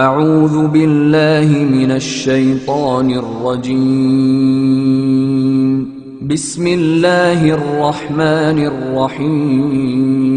اعوذ باللہ من الشیطان الرجیم بسم اللہ الرحمن الرحیم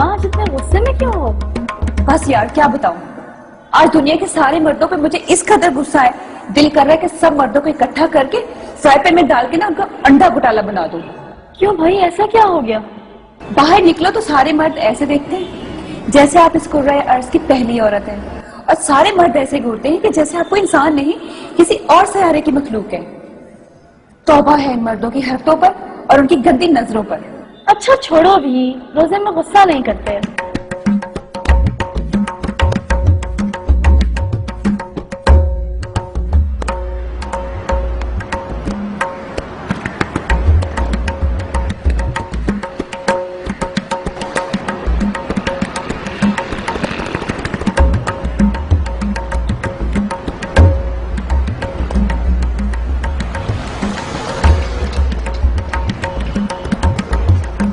آج اتنے غصے میں کیوں ہو؟ بس یار کیا بتاؤں، آج دنیا کے سارے مردوں پہ مجھے اس قدر غصہ ہے، دل کر رہا ہے کہ سب مردوں کو اکٹھا کر کے فرائے پین میں ڈال کے نا ان کا انڈا گٹالا بنا دوں۔ کیوں بھائی ایسا کیا ہو گیا؟ باہر نکلو تو سارے مرد ایسے دیکھتے ہیں جیسے آپ اس کرۂ ارض کی پہلی عورت ہیں، اور سارے مرد ایسے گھورتے ہیں کہ جیسے آپ کو انسان نہیں کسی اور سیارے کی مخلوق ہے۔ توبہ ہے ان مردوں کی حرکتوں پر اور ان کی گندی نظروں پر۔ اچھا چھوڑو بھی، روزے میں غصہ نہیں کرتے۔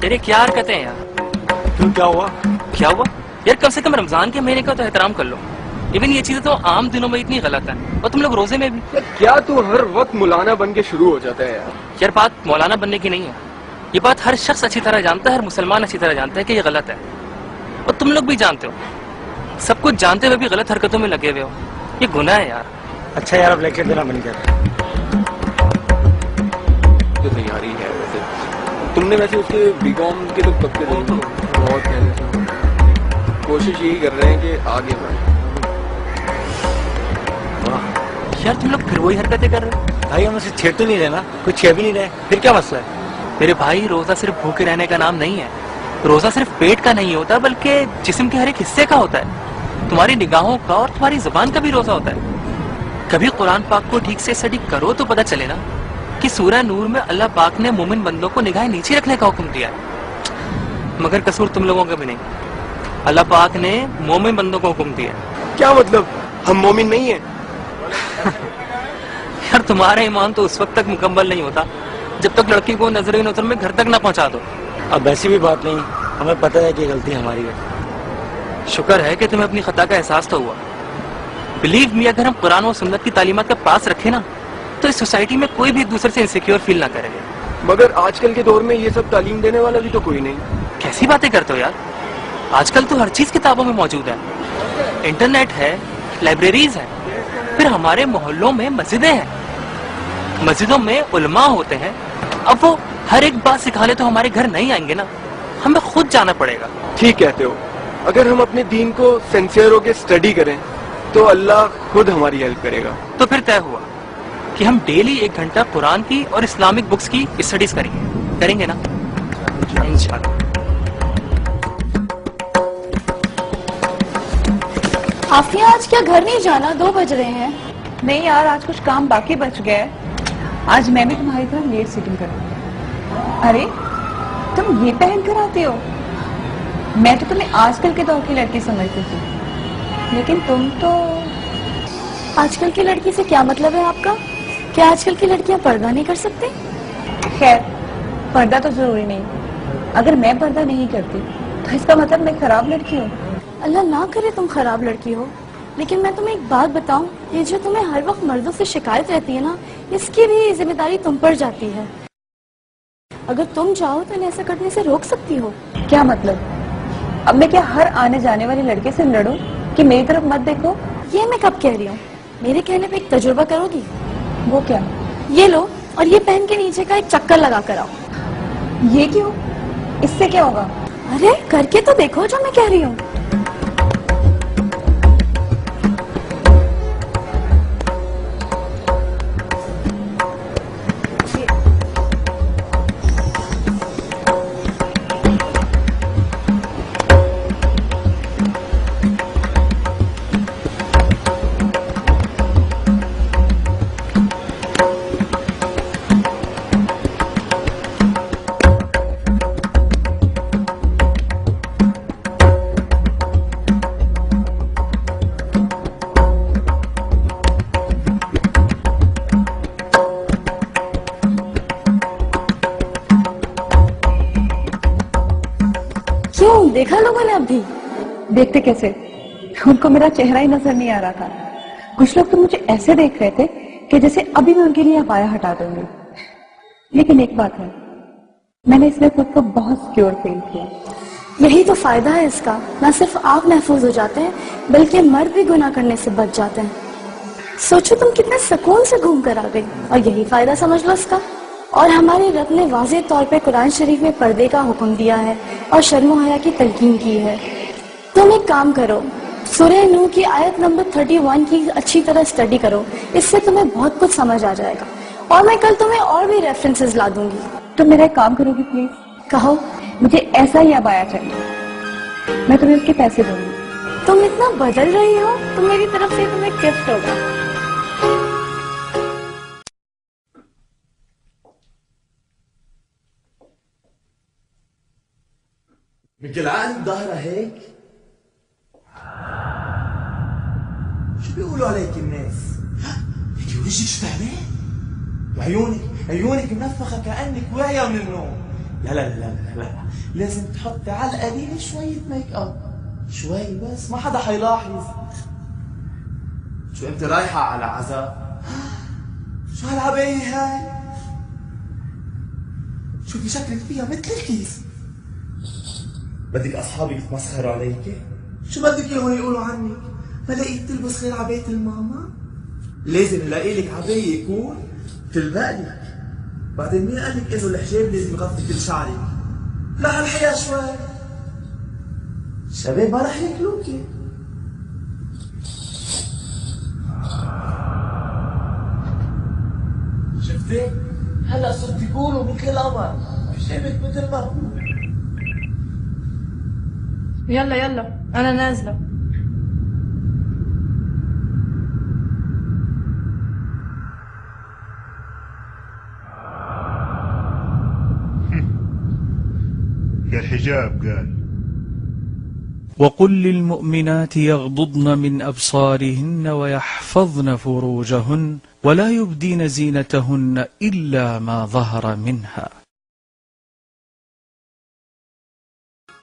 تیرے کیا حرکتیں ہیں یار؟ کیوں کیا ہوا؟ کیا ہوا یار؟ کم سے کم رمضان کے مہینے کا تو احترام کر لو۔ ایون یہ چیزیں تو عام دنوں میں اتنی غلط ہیں، اور تم لوگ روزے میں بھی۔ کیا تو ہر وقت مولانا بن کے شروع ہو جاتا ہے یار؟ یار بات مولانا بننے کی نہیں ہے، یہ بات ہر شخص اچھی طرح جانتا ہے، ہر مسلمان اچھی طرح جانتا ہے کہ یہ غلط ہے، اور تم لوگ بھی جانتے ہو۔ سب کچھ جانتے ہوئے بھی غلط حرکتوں میں لگے ہوئے ہو، یہ گناہ ہے یار۔ اچھا یار اب لیکچر دینا بند کر۔ جو تیاری ہے ویسے تم نے ویسے اس کے بی کام کے تو کب کے بہت پہلے سے کوشش یہی کر رہے ہیں کہ آگے بڑھیں۔ یار تم لوگ پھر وہی حرکتیں کر رہے ہو بھائی ہم اسے چھیڑ تو نہیں رہے نا، کچھ چھیڑ بھی نہیں رہے، پھر کیا مسئلہ ہے؟ میرے بھائی، روزہ صرف بھوکے رہنے کا نام نہیں ہے، روزہ صرف پیٹ کا نہیں ہوتا بلکہ جسم کے ہر ایک حصے کا ہوتا ہے، تمہاری نگاہوں کا اور تمہاری زبان کا بھی روزہ ہوتا ہے۔ کبھی قرآن پاک کو ٹھیک سے اسٹڈی کرو تو پتہ چلے نا کہ سورہ نور میں اللہ پاک نے مومن بندوں کو نگاہیں نیچے رکھنے کا حکم دیا ہے، مگر قصور تم لوگوں کا بھی نہیں، اللہ پاک نے مومن بندوں کو حکم دیا ہے۔ کیا مطلب ہم مومن نہیں ہیں؟ یار تمہارا ایمان تو اس وقت تک مکمل نہیں ہوتا جب تک لڑکی کو نظر نظر میں گھر تک نہ پہنچا دو۔ اب ایسی بھی بات نہیں، ہمیں پتہ ہے کہ غلطی ہماری ہے۔ شکر ہے کہ تمہیں اپنی خطا کا احساس تو ہوا۔ بلیو می، اگر ہم قرآن و سنت کی تعلیمات کا پاس رکھیں نا تو اس سوسائٹی میں کوئی بھی ایک دوسرے سے انسیکیور فیل نہ کرے گا۔ مگر آج کل کے دور میں یہ سب تعلیم دینے والا بھی تو کوئی نہیں۔ کیسی باتیں کرتے ہو یار؟ آج کل تو ہر چیز کتابوں میں موجود ہے، انٹرنیٹ ہے، لائبریریز ہیں، پھر ہمارے محلوں میں مسجدیں ہیں، مسجدوں میں علماء ہوتے ہیں۔ اب وہ ہر ایک بات سکھانے تو ہمارے گھر نہیں آئیں گے نا، ہمیں خود جانا پڑے گا۔ ٹھیک کہتے ہو، اگر ہم اپنے دین کو سنسیئر ہو کے اسٹڈی کریں تو اللہ خود ہماری ہیلپ کرے گا. تو پھر طے ہوا کہ ہم ڈیلی 1 گھنٹہ قرآن کی اور اسلامک بکس کی اسٹڈیز کریں گے نا؟ انشاءاللہ. آفیہ آج کیا گھر نہیں جانا؟ 2 بج رہے ہیں. نہیں یار، آج کچھ کام باقی بچ گیا ہے. آج میں بھی تمہاری طرح لیٹ سیٹنگ کروں گی. ارے تم یہ پہن کر آتے ہو؟ میں تو تمہیں آج کل کے دور کی لڑکی سمجھتی تھی، لیکن تم تو... آج کل کی لڑکی سے کیا مطلب ہے آپ کا؟ کیا آج کل کی لڑکیاں پردہ نہیں کر سکتی؟ خیر، پردہ تو ضروری نہیں. اگر میں پردہ نہیں کرتی تو اس کا مطلب میں خراب لڑکی ہوں. اللہ نہ کرے تم خراب لڑکی ہو، لیکن میں تمہیں ایک بات بتاؤں، یہ جو تمہیں ہر وقت مردوں سے شکایت رہتی ہے نا، اس کی بھی ذمہ داری تم پر جاتی ہے. اگر تم چاہو تو انہیں ایسا کرنے سے روک سکتی ہو. کیا مطلب؟ اب میں کیا ہر آنے جانے والی لڑکے سے لڑوں کہ میری طرف مت دیکھو؟ یہ میں کب کہہ رہی ہوں؟ میرے کہنے پہ ایک تجربہ کرو گی؟ وہ کیا؟ یہ لو اور یہ پہن کے نیچے کا ایک چکر لگا کر آؤ. یہ کیوں؟ اس سے کیا ہوگا؟ ارے کر کے تو دیکھو جو میں کہہ رہی ہوں. دیکھا لوگوں نے؟ اب بھی دیکھتے کیسے؟ ان کو میرا چہرہ ہی نظر نہیں آ رہا تھا. کچھ لوگ تو مجھے ایسے دیکھ رہے تھے کہ جیسے ابھی میں ان کے لیے ابایا ہٹا دوں گی. لیکن ایک بات ہے، میں نے اس میں خود کو بہت سیکیور فیل کیا. یہی تو فائدہ ہے اس کا. نہ صرف آپ محفوظ ہو جاتے ہیں بلکہ مرد بھی گناہ کرنے سے بچ جاتے ہیں. سوچو تم کتنے سکون سے گھوم کر آ گئی، اور یہی فائدہ سمجھ لو اس کا. اور ہمارے رب نے واضح طور پہ قرآن شریف میں پردے کا حکم دیا ہے اور شرم و حیا کی تلقین کی ہے. تم ایک کام کرو، سورہ نور کی آیت نمبر 31 کی اچھی طرح اسٹڈی کرو، اس سے تمہیں بہت کچھ سمجھ آ جائے گا. اور میں کل تمہیں اور بھی ریفرنسز لا دوں گی. تو میرا ایک کام کرو گی پلیز؟ کہو. مجھے ایسا ہی ابایا چاہیے، میں تمہیں اس کے پیسے دوں گی. تم اتنا بدل رہی ہو تو میری طرف سے تمہیں گفٹ ہوگا. مثل العالم ظاهرة هيك؟ شو بيقولوا عليك الناس؟ هيك وجهك شو تعبان؟ وعيونك منفخة كأنك واعية من النوم. لا لا لا لا لا، لازم تحطي على القليل شوية ميك اب، شوي بس، ما حدا حيلاحظ. شو انت رايحة على عزاء؟ شو هالعباية هاي؟ شوفي شكلك فيها مثل الكيس. بدك أصحابك يتمسخروا عليك؟ شو بدك إياهم يقولوا عنك؟ ما لقيت تلبس غير عباية الماما؟ لازم نلاقي لك عباية يكون تلبق لك. بعدين مين قال لك إنه الحجاب لازم يغطي كل شعرك؟ لا هالحياة شوي. الشباب ما رح ياكلوكي. شفتي؟ هلا صرتي كولو مثل القمر، حجابك مثل ما هو. يلا يلا انا نازله. قال حجاب قال. وقل للمؤمنات يغضضن من أبصارهن ويحفظن فروجهن ولا يبدين زينتهن إلا ما ظهر منها.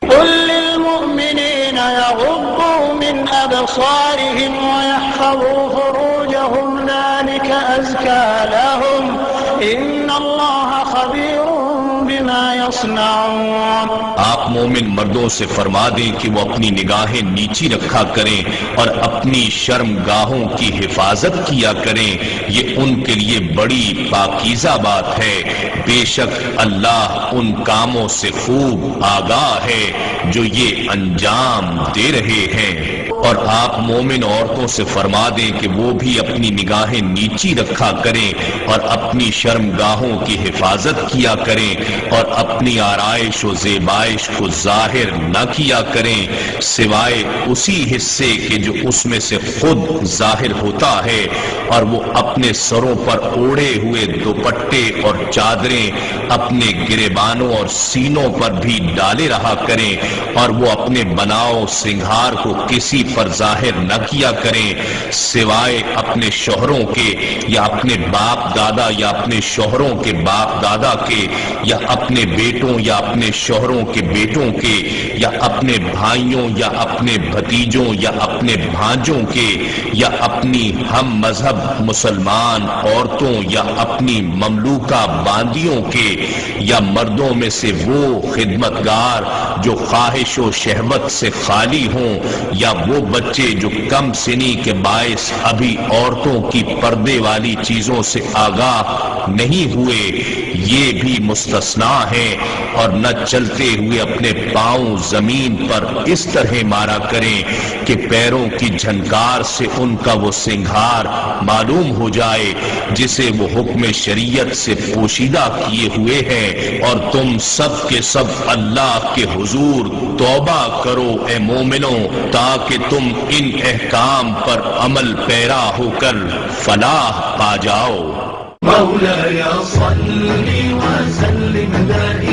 قل للمؤمنين يغضوا من أبصارهم ويحفظوا فروجهم ذلك أزكى لهم إن الله خبير بما يصنعون. يمنعون آپ مومن مردوں سے فرما دیں کہ وہ اپنی نگاہیں نیچی رکھا کریں اور اپنی شرم گاہوں کی حفاظت کیا کریں، یہ ان کے لیے بڑی پاکیزہ بات ہے۔ بے شک اللہ ان کاموں سے خوب آگاہ ہے جو یہ انجام دے رہے ہیں۔ اور آپ مومن عورتوں سے فرما دیں کہ وہ بھی اپنی نگاہیں نیچی رکھا کریں اور اپنی شرم گاہوں کی حفاظت کیا کریں اور اپنی آرائش و زیبائش کو ظاہر نہ کیا کریں سوائے اسی حصے کے جو اس میں سے خود ظاہر ہوتا ہے، اور وہ اپنے سروں پر اوڑھے ہوئے دوپٹے اور چادریں اپنے گریبانوں اور سینوں پر بھی ڈالے رہا کریں، اور وہ اپنے بناؤ سنگھار کو کسی پر ظاہر نہ کیا کریں سوائے اپنے شوہروں کے یا اپنے باپ دادا یا اپنے شوہروں کے باپ دادا کے یا اپنے بیٹوں یا اپنے شوہروں کے بیٹوں کے یا اپنے بھائیوں یا اپنے بھتیجوں یا اپنے بھانجوں کے یا اپنی ہم مذہب مسلمان عورتوں یا اپنی مملوکہ باندیوں کے یا مردوں میں سے وہ خدمتگار جو خواہش و شہوت سے خالی ہوں یا وہ بچے جو کم سنی کے باعث ابھی عورتوں کی پردے والی چیزوں سے آگاہ نہیں ہوئے، یہ بھی مستثنا ہیں، اور نہ چلتے ہوئے اپنے پاؤں زمین پر اس طرح مارا کریں کہ پیروں کی جھنکار سے ان کا وہ سنگھار معلوم ہو جائے جسے وہ حکم شریعت سے پوشیدہ کیے ہوئے ہیں، اور تم سب کے سب اللہ کے حضور توبہ کرو اے مومنوں تاکہ تم ان احکام پر عمل پیرا ہو کر فلاح پا جاؤ۔ مولاي صل وسلم دائما